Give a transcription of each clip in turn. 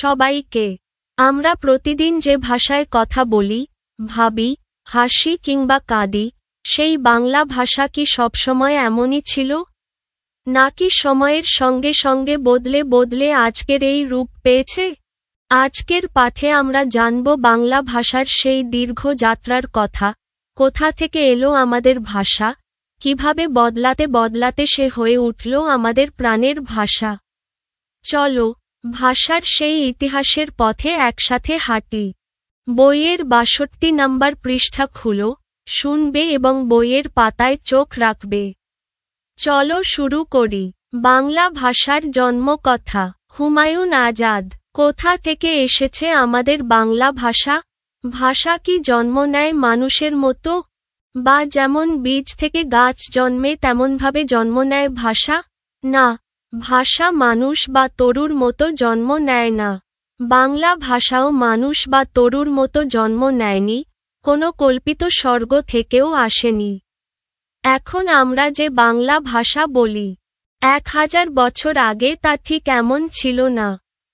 সবাইকে। আমরা প্রতিদিন যে ভাষায় কথা বলি, ভাবি, হাসি কিংবা কাঁদি, সেই বাংলা ভাষা কি সবসময় এমনই ছিল? নাকি সময়ের সঙ্গে সঙ্গে বদলে বদলে আজকের এই রূপ পেয়েছে? আজকের পাঠে আমরা জানব বাংলা ভাষার সেই দীর্ঘ যাত্রার কথা, কোথা থেকে এলো আমাদের ভাষা, কিভাবে বদলাতে বদলাতে সে হয়ে উঠল আমাদের প্রাণের ভাষা। চলো, ভাষার সেই ইতিহাসের পথে একসাথে হাঁটি। বইয়ের ৬২ নম্বর পৃষ্ঠা খুলো, শুনবে এবং বইয়ের পাতায় চোখ রাখবে। চলো শুরু করি। বাংলা ভাষার জন্মকথা। হুমায়ুন আজাদ। কোথা থেকে এসেছে আমাদের বাংলা ভাষা? ভাষা কি জন্ম নেয় মানুষের মতো? বা যেমন বীজ থেকে গাছ জন্মে তেমনভাবে জন্ম নেয় ভাষা? না, ভাষা মানুষ বা তরুর মতো জন্ম নেয় না। বাংলা ভাষাও মানুষ বা তরুর মতো জন্ম নেয়নি, কোনো কল্পিত স্বর্গ থেকেও আসেনি। এখন আমরা যে বাংলা ভাষা বলি, ১০০০ বছর আগে তা ঠিক এমন ছিল না।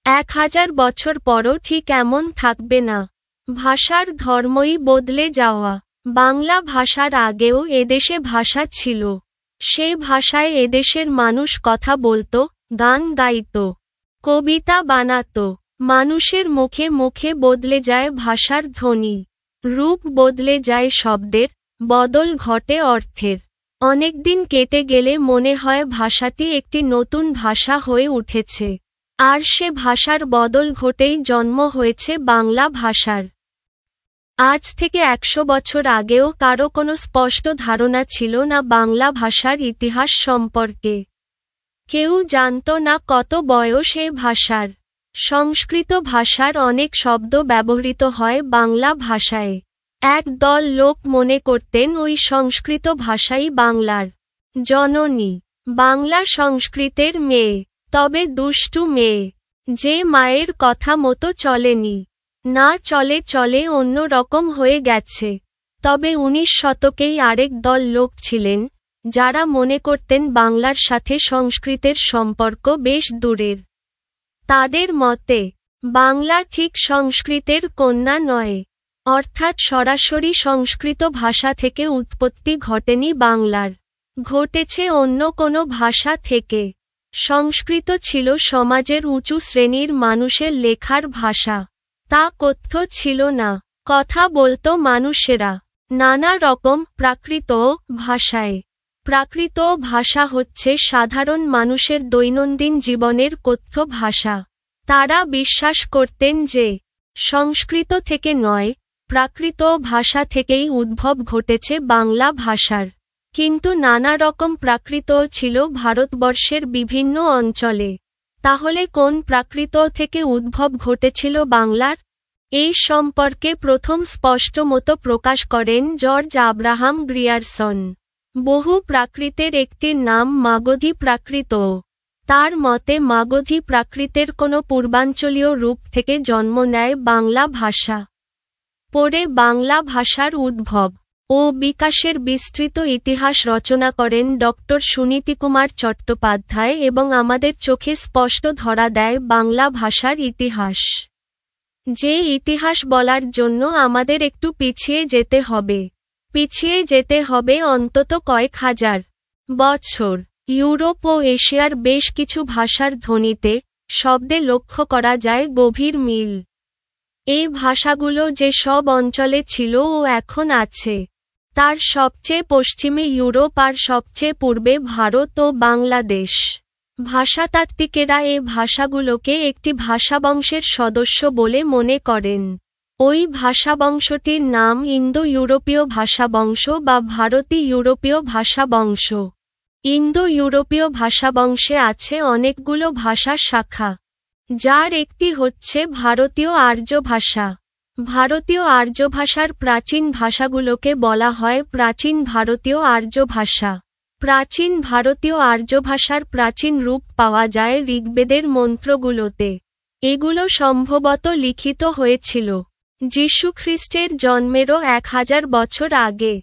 ১০০০ বছর পরও ঠিক এমন থাকবে না। ভাষার ধর্মই বদলে যাওয়া। বাংলা ভাষার আগেও এদেশে ভাষা ছিল। সে ভাষায় এদেশের মানুষ কথা বলতো, গান গাইত, কবিতা বানাত। মানুষের মুখে মুখে বদলে যায় ভাষার ধ্বনি, রূপ বদলে যায় শব্দের, বদল ঘটে অর্থের। অনেকদিন কেটে গেলে মনে হয় ভাষাটি একটি নতুন ভাষা হয়ে উঠেছে। আর সে ভাষার বদল ঘটেই জন্ম হয়েছে বাংলা ভাষার। আজ থেকে ১০০ বছর আগেও কারো কোনো স্পষ্ট ধারণা ছিল না বাংলা ভাষার ইতিহাস সম্পর্কে। কেউ জানত না কত বয়স এ ভাষার। সংস্কৃত ভাষার অনেক শব্দ ব্যবহৃত হয় বাংলা ভাষায়। এক দল লোক মনে করতেন ওই সংস্কৃত ভাষাই বাংলার জননী, বাংলা সংস্কৃতের মেয়ে। তবে দুষ্টু মেয়ে, যে মায়ের কথা মতো চলেনি, না চলে চলে অন্য রকম হয়ে গেছে। তবে ১৯ শতকেই আরেক দল লোক ছিলেন, যারা মনে করতেন বাংলার সাথে সংস্কৃতের সম্পর্ক বেশ দূরের। তাদের মতে, বাংলা ঠিক সংস্কৃতের কন্যা নয়, অর্থাৎ সরাসরি সংস্কৃত ভাষা থেকে উৎপত্তি ঘটেনি বাংলার, ঘটেছে অন্য কোনো ভাষা থেকে। সংস্কৃত ছিল সমাজের উঁচু শ্রেণীর মানুষের লেখার ভাষা। তা কথ্য ছিল না, কথা বলতো মানুষেরা নানা রকম প্রাকৃত ভাষায়। প্রাকৃত ভাষা হচ্ছে সাধারণ মানুষের দৈনন্দিন জীবনের কথ্য ভাষা। তারা বিশ্বাস করতেন যে, সংস্কৃত থেকে নয়, প্রাকৃত ভাষা থেকেই উদ্ভব ঘটেছে বাংলা ভাষার। কিন্তু নানা রকম প্রাকৃত ছিল ভারতবর্ষের বিভিন্ন অঞ্চলে। তাহলে কোন প্রাকৃত থেকে উদ্ভব ঘটেছিল বাংলার? এই সম্পর্কে প্রথম স্পষ্ট মতো প্রকাশ করেন জর্জ আব্রাহাম গ্রিয়ারসন। বহু প্রাকৃতের একটির নাম মাগধী প্রাকৃত। তার মতে মাগধী প্রাকৃতের কোনো পূর্বাঞ্চলীয় রূপ থেকে জন্ম নেয় বাংলা ভাষা। পরে বাংলা ভাষার উদ্ভব ও বিকাশের বিস্তৃত ইতিহাস রচনা করেন ডক্টর সুনীতিকুমার চট্টোপাধ্যায় এবং আমাদের চোখে স্পষ্ট ধরা দেয় বাংলা ভাষার ইতিহাস। যে ইতিহাস বলার জন্য আমাদের একটু পিছিয়ে যেতে হবে। পিছিয়ে যেতে হবে অন্তত কয়েক হাজার বছর। ইউরোপ ও এশিয়ার বেশ কিছু ভাষার ধ্বনিতে, শব্দে লক্ষ্য করা যায় গভীর মিল। এই ভাষাগুলো যে সব অঞ্চলে ছিল ও এখন আছে, তার সবচেয়ে পশ্চিমে ইউরোপ আর সবচেয়ে পূর্বে ভারত ও বাংলাদেশ। ভাষাতাত্ত্বিকেরা এ ভাষাগুলোকে একটি ভাষাবংশের সদস্য বলে মনে করেন। ওই ভাষাবংশটির নাম ইন্দো ইউরোপীয় ভাষাবংশ বা ভারতী ইউরোপীয় ভাষাবংশ। ইন্দো ইউরোপীয় ভাষাবংশে আছে অনেকগুলো ভাষা শাখা, যার একটি হচ্ছে ভারতীয় আর্য ভাষা। ভারতীয় আর্য ভাষার প্রাচীন ভাষাগুলোকে বলা হয় প্রাচীন ভারতীয় আর্য ভাষা। প্রাচীন ভারতীয় আর্য ভাষার প্রাচীন রূপ পাওয়া যায় ঋগ্বেদের মন্ত্রগুলোতে। এগুলো সম্ভবত লিখিত হয়েছিল যীশুখ্রিস্টের জন্মেরও ১০০০ বছর আগে,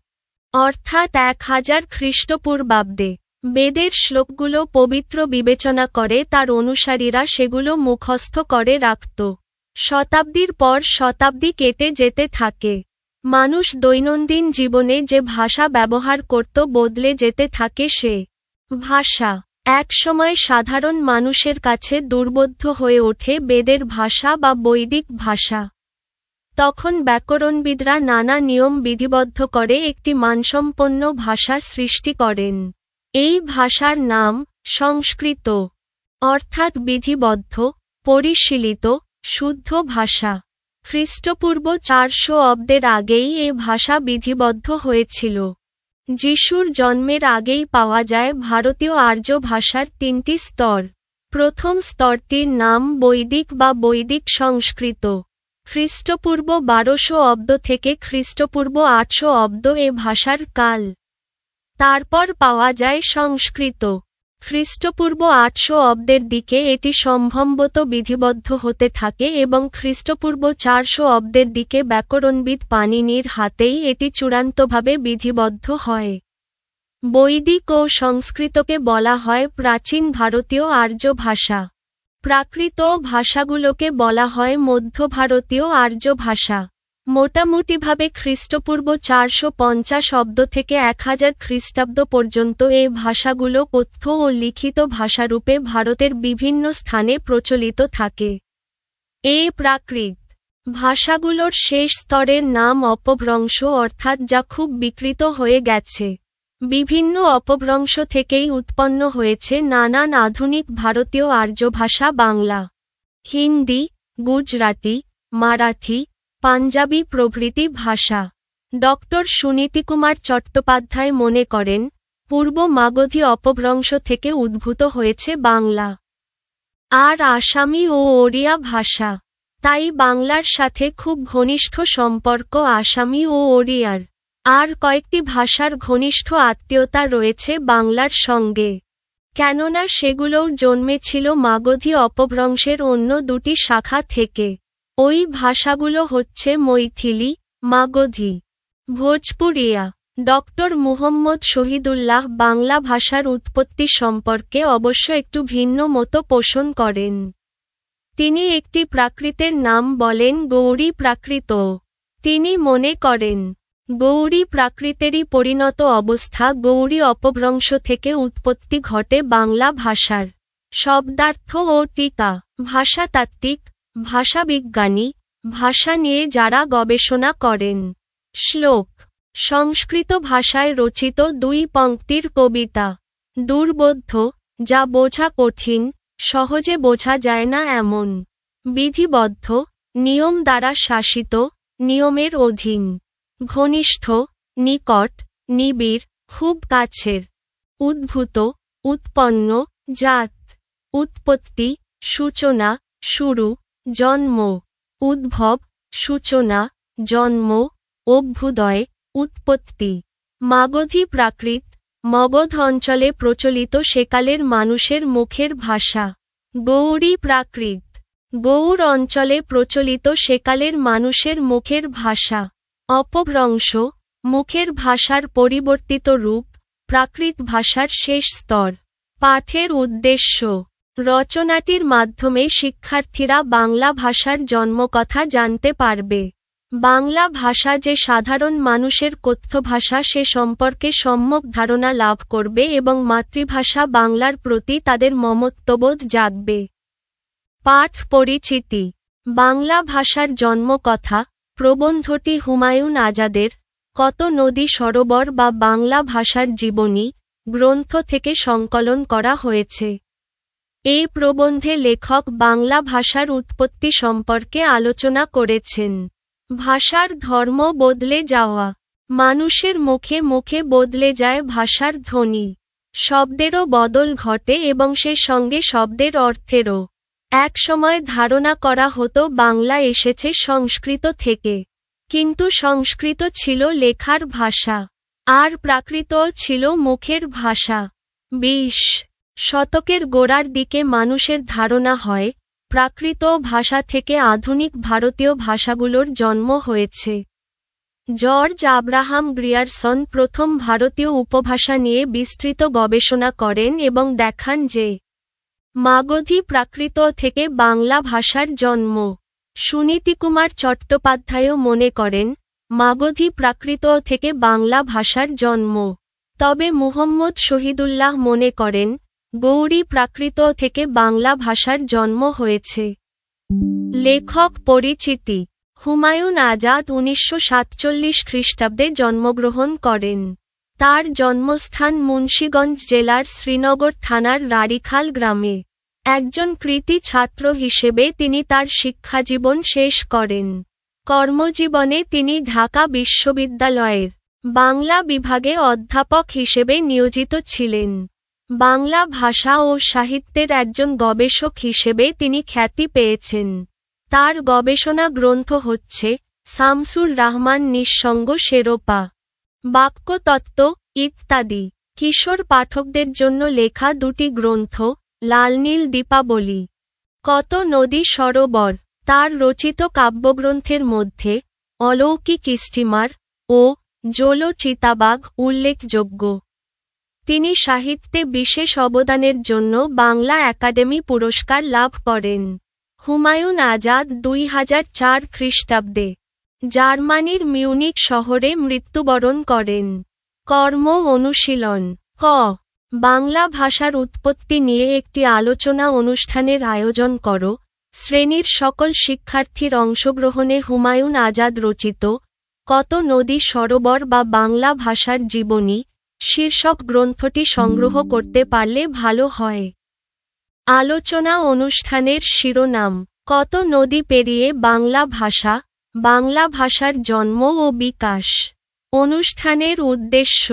অর্থাৎ ১০০০ খ্রিস্টপূর্বাব্দে। বেদের শ্লোকগুলো পবিত্র বিবেচনা করে তার অনুসারীরা সেগুলো মুখস্থ করে রাখত। শতাব্দীর পর শতাব্দী কেটে যেতে থাকে। মানুষ দৈনন্দিন জীবনে যে ভাষা ব্যবহার করত বদলে যেতে থাকে সে ভাষা একসময় সাধারণ মানুষের কাছে দুর্বোধ্য হয়ে ওঠে বেদের ভাষা বা বৈদিক ভাষা। তখন ব্যাকরণবিদরা নানা নিয়ম বিধিবদ্ধ করে একটি মানসম্পন্ন ভাষা সৃষ্টি করেন। এই ভাষার নাম সংস্কৃত, অর্থাৎ বিধিবদ্ধ, পরিশীলিত, শুদ্ধ ভাষা। খ্রিস্টপূর্ব 400 অব্দের আগেই এ ভাষা বিধিবদ্ধ হয়েছিল। যিশুর জন্মের আগেই পাওয়া যায় ভারতীয় আর্য ভাষার 3টি স্তর। প্রথম স্তরটির নাম বৈদিক বা বৈদিক সংস্কৃত। খ্রিস্টপূর্ব 1200 অব্দ থেকে খ্রিস্টপূর্ব 800 অব্দ এ ভাষার কাল। তারপর পাওয়া যায় সংস্কৃত। খ্রিস্টপূর্ব 800 অব্দের দিকে এটি সম্ভবত বিধিবদ্ধ হতে থাকে এবং খ্রিস্টপূর্ব 400 অব্দের দিকে ব্যাকরণবিদ পাণিনির হাতেই এটি চূড়ান্তভাবে বিধিবদ্ধ হয়। বৈদিক ও সংস্কৃতকে বলা হয় প্রাচীন ভারতীয় আর্য ভাষা। প্রাকৃত ভাষাগুলোকে বলা হয় মধ্য ভারতীয় আর্য ভাষা। মোটামুটিভাবে খ্রিস্টপূর্ব 450 অব্দ থেকে 1000 খ্রিস্টাব্দ পর্যন্ত এ ভাষাগুলো কথ্য ও লিখিত ভাষারূপে ভারতের বিভিন্ন স্থানে প্রচলিত থাকে। এ প্রাকৃত ভাষাগুলোর শেষ স্তরের নাম অপভ্রংশ, অর্থাৎ যা খুব বিকৃত হয়ে গেছে। বিভিন্ন অপভ্রংশ থেকেই উৎপন্ন হয়েছে নানান আধুনিক ভারতীয় আর্য ভাষা বাংলা, হিন্দি, গুজরাটি, মারাঠি, পাঞ্জাবি প্রভৃতি ভাষা। ডক্টর সুনীতিকুমার চট্টোপাধ্যায় মনে করেন, পূর্ব মাগধী অপভ্রংশ থেকে উদ্ভূত হয়েছে বাংলা আর আসামি ও ওড়িয়া ভাষা। তাই বাংলার সাথে খুব ঘনিষ্ঠ সম্পর্ক আসামি ও ওড়িয়ার। আর কয়েকটি ভাষার ঘনিষ্ঠ আত্মীয়তা রয়েছে বাংলার সঙ্গে, কেননা সেগুলোও জন্মেছিল মাগধী অপভ্রংশের অন্য দুটি শাখা থেকে। ওই ভাষাগুলো হচ্ছে মৈথিলি, মাগধী, ভোজপুরিয়া। ডক্টর মুহম্মদ শহীদুল্লাহ বাংলা ভাষার উৎপত্তি সম্পর্কে অবশ্য একটু ভিন্ন মত পোষণ করেন। তিনি একটি প্রাকৃতের নাম বলেন গৌড়ী প্রাকৃত। তিনি মনে করেন, গৌড়ী প্রাকৃতেরই পরিণত অবস্থা গৌড়ী অপভ্রংশ থেকে উৎপত্তি ঘটে বাংলা ভাষার। শব্দার্থ ও টিকা। ভাষাতাত্ত্বিক, ভাষাবিজ্ঞানী, ভাষা নিয়ে যারা গবেষণা করেন। শ্লোক। সংস্কৃত ভাষায় রচিত 2 পংক্তির কবিতা। দুর্বোধ্য, যা বোঝা কঠিন, সহজে বোঝা যায় না এমন। বিধিবদ্ধ, নিয়ম দ্বারা শাসিত, নিয়মের অধীন। ঘনিষ্ঠ, নিকট, নিবিড়, খুব কাছের। উদ্ভূত, উৎপন্ন, জাত। উৎপত্তি, সূচনা, শুরু, জন্ম। উদ্ভব, সূচনা, জন্ম, অভ্যুদয়, উৎপত্তি। মাগধী প্রাকৃত, মগধ অঞ্চলে প্রচলিত সেকালের মানুষের মুখের ভাষা। গৌড়ী প্রাকৃত, গৌড় অঞ্চলে প্রচলিত সেকালের মানুষের মুখের ভাষা। অপভ্রংশ, মুখের ভাষার পরিবর্তিত রূপ, প্রাকৃত ভাষার শেষ স্তর। পাঠের উদ্দেশ্য। রচনাটির মাধ্যমে শিক্ষার্থীরা বাংলা ভাষার জন্মকথা জানতে পারবে। বাংলা ভাষা যে সাধারণ মানুষের কথ্য ভাষা সে সম্পর্কে সম্যক ধারণা লাভ করবে এবং মাতৃভাষা বাংলার প্রতি তাদের মমত্ববোধ জাগবে। পাঠ পরিচিতি। বাংলা ভাষার জন্মকথা। প্রবন্ধটি হুমায়ুন আজাদের কত নদী সরোবর বা বাংলা ভাষার জীবনী গ্রন্থ থেকে সংকলন করা হয়েছে। এই প্রবন্ধে লেখক বাংলা ভাষার উৎপত্তি সম্পর্কে আলোচনা করেছেন। ভাষার ধর্ম বদলে যাওয়া। মানুষের মুখে মুখে বদলে যায় ভাষার ধ্বনি। শব্দেরও বদল ঘটে এবং সে সঙ্গে শব্দের অর্থেরও। এক সময় ধারণা করা হতো বাংলা এসেছে সংস্কৃত থেকে, কিন্তু সংস্কৃত ছিল লেখার ভাষা, আর প্রাকৃত ছিল মুখের ভাষা। 20 শতকের গোড়ার দিকে মানুষের ধারণা হয়, প্রাকৃত ভাষা থেকে আধুনিক ভারতীয় ভাষাগুলোর জন্ম হয়েছে। জর্জ আব্রাহাম গ্রিয়ারসন প্রথম ভারতীয় উপভাষা নিয়ে বিস্তৃত গবেষণা করেন এবং দেখান যে মাগধী প্রাকৃত থেকে বাংলা ভাষার জন্ম। সুনীতিকুমার চট্টোপাধ্যায়ও মনে করেন মাগধী প্রাকৃত থেকে বাংলা ভাষার জন্ম। তবে মুহম্মদ শহীদুল্লাহ মনে করেন গৌড়ী প্রাকৃত থেকে বাংলা ভাষার জন্ম হয়েছে। লেখক পরিচিতি। হুমায়ুন আজাদ 1947 খ্রিস্টাব্দে জন্মগ্রহণ করেন। তার জন্মস্থান মুন্সিগঞ্জ জেলার শ্রীনগর থানার রাড়িখাল গ্রামে। একজন কৃতী ছাত্র হিসেবে তিনি তার শিক্ষাজীবন শেষ করেন। কর্মজীবনে তিনি ঢাকা বিশ্ববিদ্যালয়ের বাংলা বিভাগে অধ্যাপক হিসেবে নিয়োজিত ছিলেন। বাংলা ভাষা ও সাহিত্যের একজন গবেষক হিসেবে তিনি খ্যাতি পেয়েছেন। তার গবেষণা গ্রন্থ হচ্ছে শামসুর রাহমান নিঃসঙ্গ শেরোপা, বাক্যতত্ত্ব ইত্যাদি। কিশোর পাঠকদের জন্য লেখা দুটি গ্রন্থ লালনীল দীপাবলি, কত নদী সরোবর। তার রচিত কাব্যগ্রন্থের মধ্যে অলৌকিক স্টিমার ও জোলো চিতাবাঘ উল্লেখযোগ্য। তিনি সাহিত্যে বিশেষ অবদানের জন্য বাংলা একাডেমি পুরস্কার লাভ করেন। হুমায়ুন আজাদ 2004 খ্রিস্টাব্দে জার্মানির মিউনিক শহরে মৃত্যুবরণ করেন। কর্ম অনুশীলন। ক বাংলা ভাষার উৎপত্তি নিয়ে একটি আলোচনা অনুষ্ঠানের আয়োজন করো। শ্রেণীর সকল শিক্ষার্থীর অংশগ্রহণে হুমায়ুন আজাদ রচিত কত নদী সরোবর বা বাংলা ভাষার জীবনী শীর্ষক গ্রন্থটি সংগ্রহ করতে পারলে ভালো হয়। আলোচনা অনুষ্ঠানের শিরোনাম কত নদী পেরিয়ে বাংলা ভাষা, বাংলা ভাষার জন্ম ও বিকাশ। অনুষ্ঠানের উদ্দেশ্য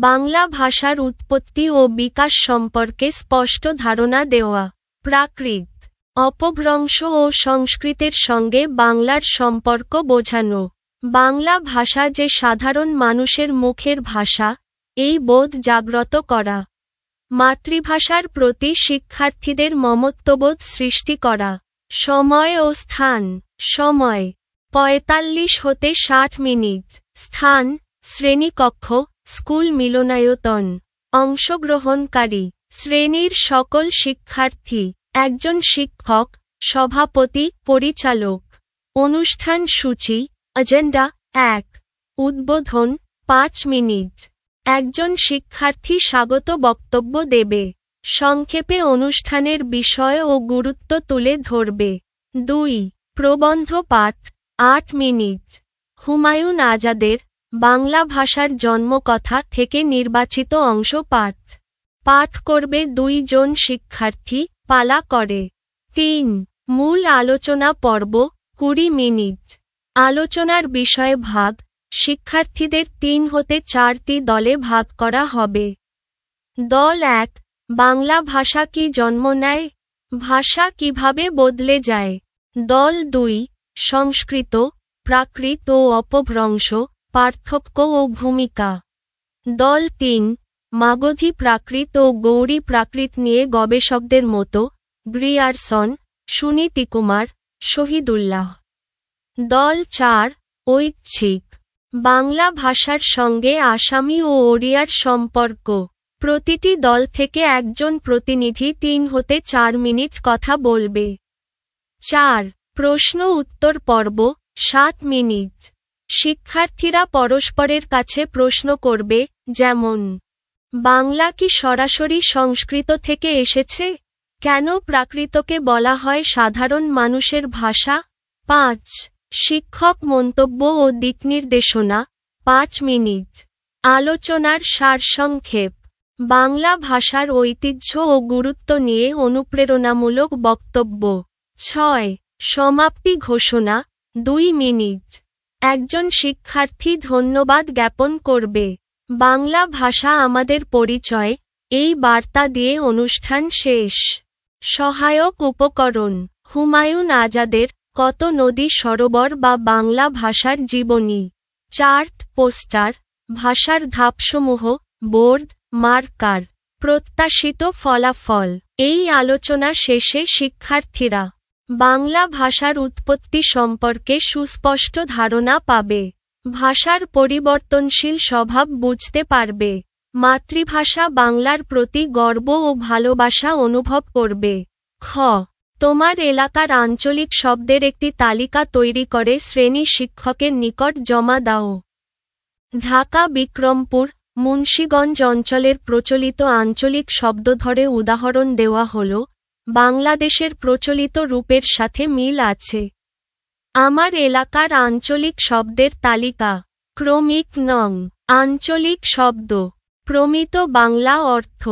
বাংলা ভাষার উৎপত্তি ও বিকাশ সম্পর্কে স্পষ্ট ধারণা দেওয়া। প্রাকৃত, অপভ্রংশ ও সংস্কৃতের সঙ্গে বাংলার সম্পর্ক বোঝানো। বাংলা ভাষা যে সাধারণ মানুষের মুখের ভাষা, এই বোধ জাগ্রত করা। মাতৃভাষার প্রতি শিক্ষার্থীদের মমত্ববোধ সৃষ্টি করা। সময় ও স্থান। সময় 45 হতে 60 মিনিট। স্থান শ্রেণীকক্ষ, স্কুল মিলনায়তন। অংশগ্রহণকারী শ্রেণীর সকল শিক্ষার্থী, একজন শিক্ষক, সভাপতি, পরিচালক। অনুষ্ঠান সূচি এজেন্ডা 1। উদ্বোধন 5 মিনিট। একজন শিক্ষার্থী স্বাগত বক্তব্য দেবে। সংক্ষেপে অনুষ্ঠানের বিষয় ও গুরুত্ব তুলে ধরবে। 2। প্রবন্ধ পাঠ 8 মিনিট। হুমায়ুন আজাদের বাংলা ভাষার জন্মকথা থেকে নির্বাচিত অংশ পাঠ। পাঠ করবে 2 জন শিক্ষার্থী, পালা করে। 3। মূল আলোচনা পর্ব 20 মিনিট। আলোচনার বিষয় ভাগ। শিক্ষার্থীদের 3 হতে 4টি দলে ভাগ করা হবে। দল 1 বাংলা ভাষা কি জন্ম নেয়, ভাষা কিভাবে বদলে যায়। দল 2 সংস্কৃত, প্রাকৃত ও অপভ্রংশ, পার্থক্য ও ভূমিকা। দল 3 মাগধী প্রাকৃত ও গৌড়ী প্রাকৃত নিয়ে গবেষকদের মতো গ্রিয়ারসন, সুনীতিকুমার, শহীদুল্লাহ। দল 4 ঐচ্ছিক, বাংলা ভাষার সঙ্গে আসামি ও ওড়িয়ার সম্পর্ক। প্রতিটি দল থেকে একজন প্রতিনিধি 3 হতে 4 মিনিট কথা বলবে। 4 প্রশ্ন উত্তর পর্ব 7 মিনিট। শিক্ষার্থীরা পরস্পরের কাছে প্রশ্ন করবে, যেমন বাংলা কি সরাসরি সংস্কৃত থেকে এসেছে? কেন প্রাকৃতকে বলা হয় সাধারণ মানুষের ভাষা? 5 শিক্ষক মন্তব্য ও দিকনির্দেশনা 5 মিনিট। আলোচনার সারসংক্ষেপ। বাংলা ভাষার ঐতিহ্য ও গুরুত্ব নিয়ে অনুপ্রেরণামূলক বক্তব্য। 6 সমাপ্তি ঘোষণা 2 মিনিট। একজন শিক্ষার্থী ধন্যবাদ জ্ঞাপন করবে। বাংলা ভাষা আমাদের পরিচয়, এই বার্তা দিয়ে অনুষ্ঠান শেষ। সহায়ক উপকরণ হুমায়ুন আজাদের কত নদী সরোবর বা বাংলা ভাষার জীবনী। চার্ট, পোস্টার, ভাষার ধাপসমূহ, বোর্ড, মার্কার। প্রত্যাশিত ফলাফল। এই আলোচনা শেষে শিক্ষার্থীরা বাংলা ভাষার উৎপত্তি সম্পর্কে সুস্পষ্ট ধারণা পাবে। ভাষার পরিবর্তনশীল স্বভাব বুঝতে পারবে। মাতৃভাষা বাংলার প্রতি গর্ব ও ভালোবাসা অনুভব করবে। খ। তোমার এলাকার আঞ্চলিক শব্দের একটি তালিকা তৈরি করে শ্রেণী শিক্ষকের নিকট জমা দাও। ঢাকা, বিক্রমপুর, মুন্সিগঞ্জ অঞ্চলের প্রচলিত আঞ্চলিক শব্দ ধরে উদাহরণ দেওয়া হল, বাংলাদেশের প্রচলিত রূপের সাথে মিল আছে। আমার এলাকার আঞ্চলিক শব্দের তালিকা। ক্রমিক নং। আঞ্চলিক শব্দ। প্রমিত বাংলা অর্থ: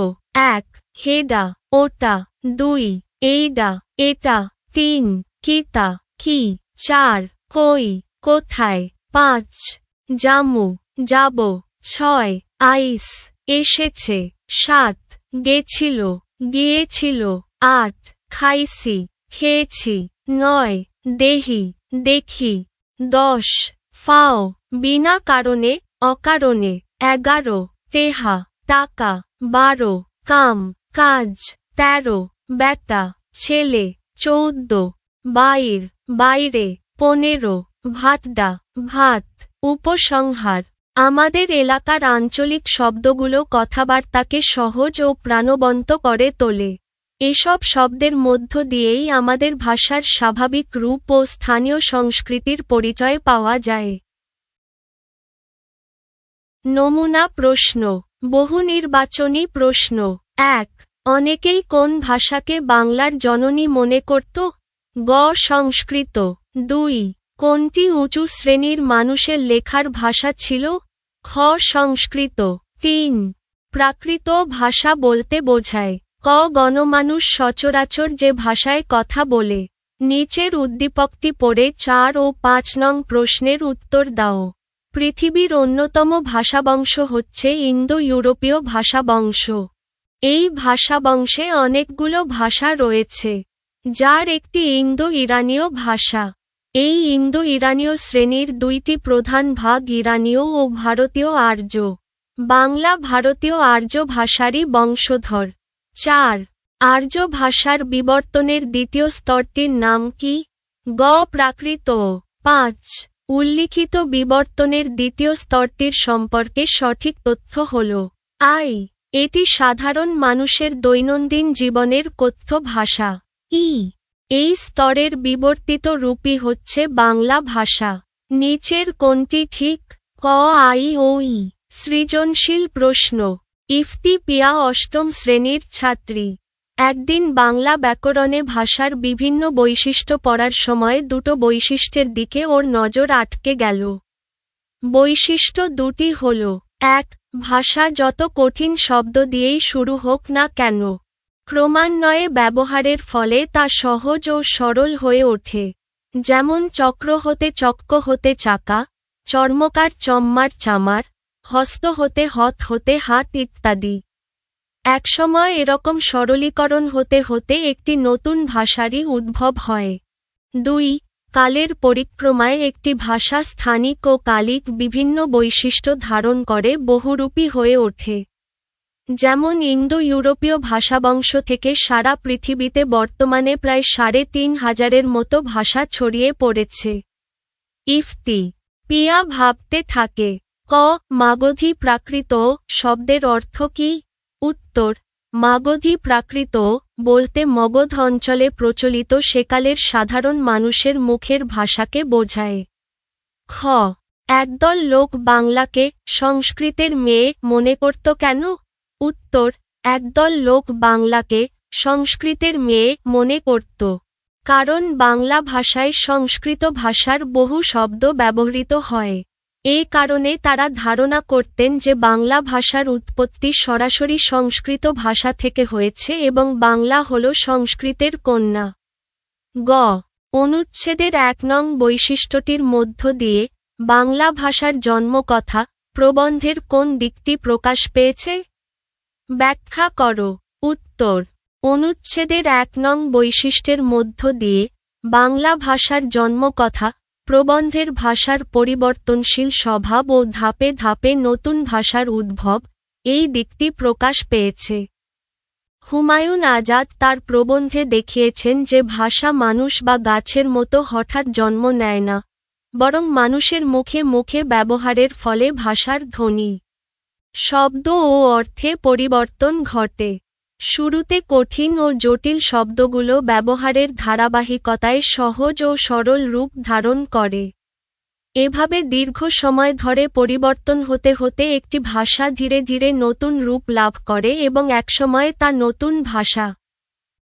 ১. হেডা, ওটা। ২. এইডা, এটা। ৩. কিতা, কি। ৪. কই, কোথায়। ৫. জামু, যাব। ৬. আইস, এসেছে। ৭. গেছিল, গিয়েছিল। ৮. খাইছি, খেয়েছি। ৯. দেহি, দেখি। ১০. ফাও, বিনা কারণে, অকারণে। ১১. টেহা, টাকা। ১২. কাম, কাজ। ১৩. বেটা, ছেলে। ১৪. বাইর, বাইরে। ১৫. ভাতডা, ভাত। উপসংহার: আমাদের এলাকার আঞ্চলিক শব্দগুলো কথাবার্তাকে সহজ ও প্রাণবন্ত করে তোলে। এসব শব্দের মধ্য দিয়েই আমাদের ভাষার স্বাভাবিক রূপ ও স্থানীয় সংস্কৃতির পরিচয় পাওয়া যায়। নমুনা প্রশ্ন। বহুনির্বাচনী প্রশ্ন। ১. অনেকেই কোন ভাষাকে বাংলার জননী মনে করত? গ. সংস্কৃত। ২. কোনটি উঁচু শ্রেণীর মানুষের লেখার ভাষা ছিল? খ. সংস্কৃত। ৩. প্রাকৃত ভাষা বলতে বোঝায়। ক. গণমানুষ সচরাচর যে ভাষায় কথা বলে। নিচের উদ্দীপকটি পড়ে ৪ ও ৫ নং প্রশ্নের উত্তর দাও। পৃথিবীর অন্যতম ভাষাবংশ হচ্ছে ইন্দো ইউরোপীয় ভাষাবংশ। এই ভাষাবংশে অনেকগুলো ভাষা রয়েছে, যার একটি ইন্দো ইরানীয় ভাষা। এই ইন্দো ইরানীয় শ্রেণীর দুইটি প্রধান ভাগ ইরানীয় ও ভারতীয় আর্য। বাংলা ভারতীয় আর্য ভাষারই বংশধর। ৪. আর্য ভাষার বিবর্তনের দ্বিতীয় স্তরটির নাম কি? গ. প্রাকৃত। ৫. উল্লিখিত বিবর্তনের দ্বিতীয় স্তরটির সম্পর্কে সঠিক তথ্য হল: আই. এটি সাধারণ মানুষের দৈনন্দিন জীবনের কথ্য ভাষা। ই. এই স্তরের বিবর্তিত রূপই হচ্ছে বাংলা ভাষা। নিচের কোনটি ঠিক? ক, আই ও ই। সৃজনশীল প্রশ্ন। ইফতি পিয়া অষ্টম শ্রেণীর ছাত্রী। একদিন বাংলা ব্যাকরণে ভাষার বিভিন্ন বৈশিষ্ট্য পড়ার সময় দুটো বৈশিষ্ট্যের দিকে ওর নজর আটকে গেল। বৈশিষ্ট্য দুটি হল: ১. ভাষা যত কঠিন শব্দ দিয়েই শুরু হোক না কেন, ক্রমান্বয়ে ব্যবহারের ফলে তা সহজ ও সরল হয়ে ওঠে। যেমন চক্র হতে চক্ক হতে চাকা, চর্মকার চম্মার চামার, হস্ত হতে হত হতে হাত ইত্যাদি। একসময় এরকম সরলীকরণ হতে হতে একটি নতুন ভাষারই উদ্ভব হয়। ২. কালের পরিক্রমায় একটি ভাষা স্থানিক ও কালিক বিভিন্ন বৈশিষ্ট্য ধারণ করে বহুরূপী হয়ে ওঠে। যেমন ইন্দো ইউরোপীয় ভাষাবংশ থেকে সারা পৃথিবীতে বর্তমানে প্রায় ৩,৫০০-এর মতো ভাষা ছড়িয়ে পড়েছে। ইফতি পিয়া ভাবতে থাকে। ক. মাগধী প্রাকৃত শব্দের অর্থ কী? উত্তর: মাগধী প্রাকৃত বলতে মগধ অঞ্চলে প্রচলিত সেকালের সাধারণ মানুষের মুখের ভাষাকে বোঝায়। খ. একদল লোক বাংলাকে সংস্কৃতের মেয়ে মনে করত কেন? উত্তর: একদল লোক বাংলাকে সংস্কৃতের মেয়ে মনে করত কারণ বাংলা ভাষায় সংস্কৃত ভাষার বহু শব্দ ব্যবহৃত হয়। এ কারণে তারা ধারণা করতেন যে বাংলা ভাষার উৎপত্তি সরাসরি সংস্কৃত ভাষা থেকে হয়েছে এবং বাংলা হল সংস্কৃতের কন্যা। গ. অনুচ্ছেদের ১ নং বৈশিষ্ট্যটির মধ্য দিয়ে বাংলা ভাষার জন্মকথা প্রবন্ধের কোন দিকটি প্রকাশ পেয়েছে? ব্যাখ্যা করো। উত্তর: অনুচ্ছেদের ১ নং বৈশিষ্ট্যের মধ্য দিয়ে বাংলা ভাষার জন্মকথা প্রবন্ধের ভাষার পরিবর্তনশীল স্বভাব ও ধাপে ধাপে নতুন ভাষার উদ্ভব, এই দিকটি প্রকাশ পেয়েছে। হুমায়ুন আজাদ তার প্রবন্ধে দেখিয়েছেন যে ভাষা মানুষ বা গাছের মতো হঠাৎ জন্ম নেয় না। বরং মানুষের মুখে মুখে ব্যবহারের ফলে ভাষার ধ্বনি, শব্দ ও অর্থে পরিবর্তন ঘটে। শুরুতে কঠিন ও জটিল শব্দগুলো ব্যবহারের ধারাবাহিকতায় সহজ ও সরল রূপ ধারণ করে। এভাবে দীর্ঘ সময় ধরে পরিবর্তন হতে হতে একটি ভাষা ধীরে ধীরে নতুন রূপ লাভ করে এবং একসময় তা নতুন ভাষা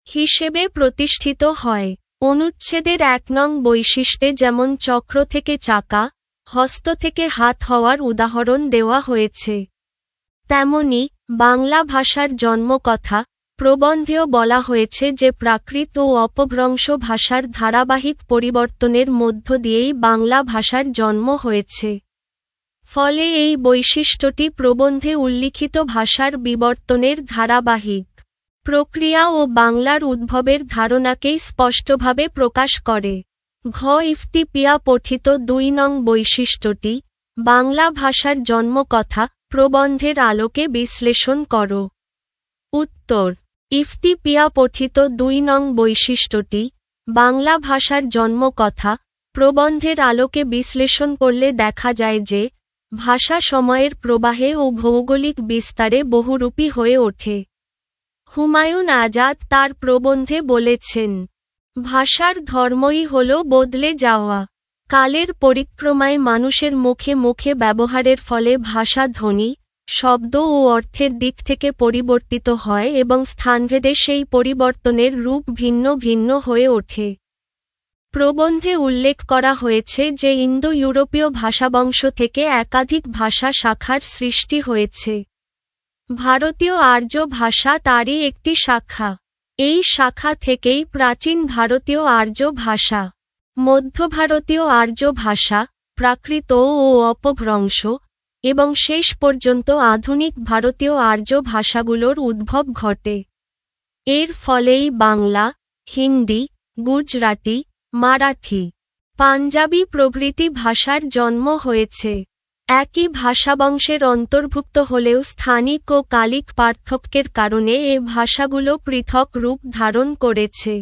হিসেবে প্রতিষ্ঠিত হয়। অনুচ্ছেদের ১ নং বৈশিষ্ট্যে যেমন চক্র থেকে চাকা, হস্ত থেকে হাত হওয়ার উদাহরণ দেওয়া হয়েছে, তেমনি বাংলা ভাষার জন্মকথা প্রবন্ধেও বলা হয়েছে যে প্রাকৃত ও অপভ্রংশ ভাষার ধারাবাহিক পরিবর্তনের মধ্য দিয়েই বাংলা ভাষার জন্ম হয়েছে। ফলে এই বৈশিষ্ট্যটি প্রবন্ধে উল্লিখিত ভাষার বিবর্তনের ধারাবাহিক প্রক্রিয়া ও বাংলার উদ্ভবের ধারণাকেই স্পষ্টভাবে প্রকাশ করে। ঘ ইফতিপিয়া পঠিত ২ নং বৈশিষ্ট্যটি বাংলা ভাষার জন্মকথা প্রবন্ধের আলোকে বিশ্লেষণ করো। উত্তর: ইফতিপিয়া পঠিত ২ নং বৈশিষ্ট্যটি বাংলা ভাষার জন্মকথা প্রবন্ধের আলোকে বিশ্লেষণ করলে দেখা যায় যে ভাষা সময়ের প্রবাহে ও ভৌগোলিক বিস্তারে বহুরূপী হয়ে ওঠে। হুমায়ুন আজাদ তার প্রবন্ধে বলেছেন, ভাষার ধর্মই হল বদলে যাওয়া। কালের পরিক্রমায় মানুষের মুখে মুখে ব্যবহারের ফলে ভাষা ধ্বনি, শব্দ ও অর্থের দিক থেকে পরিবর্তিত হয় এবং স্থানভেদে সেই পরিবর্তনের রূপ ভিন্ন ভিন্ন হয়ে ওঠে। প্রবন্ধে উল্লেখ করা হয়েছে যে ইন্দো ইউরোপীয় ভাষাবংশ থেকে একাধিক ভাষা শাখার সৃষ্টি হয়েছে। ভারতীয় আর্য ভাষা তারই একটি শাখা। এই শাখা থেকেই প্রাচীন ভারতীয় আর্য ভাষা, মধ্য ভারতীয় আর্য ভাষা, প্রাকৃত ও অপভ্রংশ এবং শেষ পর্যন্ত আধুনিক ভারতীয় আর্য ভাষাগুলোর উদ্ভব ঘটে। এর ফলেই বাংলা, হিন্দি, গুজরাটি, মারাঠি, পাঞ্জাবি প্রভৃতি ভাষার জন্ম হয়েছে। একই ভাষাবংশের অন্তর্ভুক্ত হলেও স্থানিক ও কালিক পার্থক্যের কারণে এ ভাষাগুলো পৃথক রূপ ধারণ করেছে।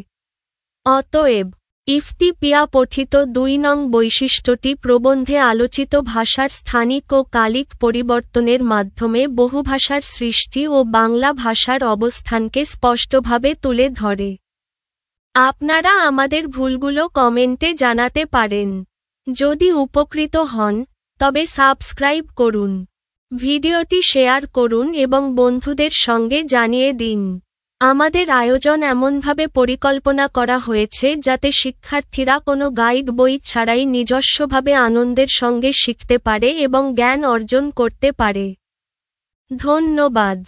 অতএব ইফতিপিয়া পঠিত ২ নং বৈশিষ্ট্যটি প্রবন্ধে আলোচিত ভাষার স্থানিক ও কালিক পরিবর্তনের মাধ্যমে বহুভাষার সৃষ্টি ও বাংলা ভাষার অবস্থানকে স্পষ্টভাবে তুলে ধরে। আপনারা আমাদের ভুলগুলো কমেন্টে জানাতে পারেন। যদি উপকৃত হন তবে সাবস্ক্রাইব করুন, ভিডিওটি শেয়ার করুন এবং বন্ধুদের সঙ্গে জানিয়ে দিন। আমাদের আয়োজন এমনভাবে পরিকল্পনা করা হয়েছে যাতে শিক্ষার্থীরা কোনো গাইড বই ছাড়াই নিজস্বভাবে আনন্দের সঙ্গে শিখতে পারে এবং জ্ঞান অর্জন করতে পারে। ধন্যবাদ।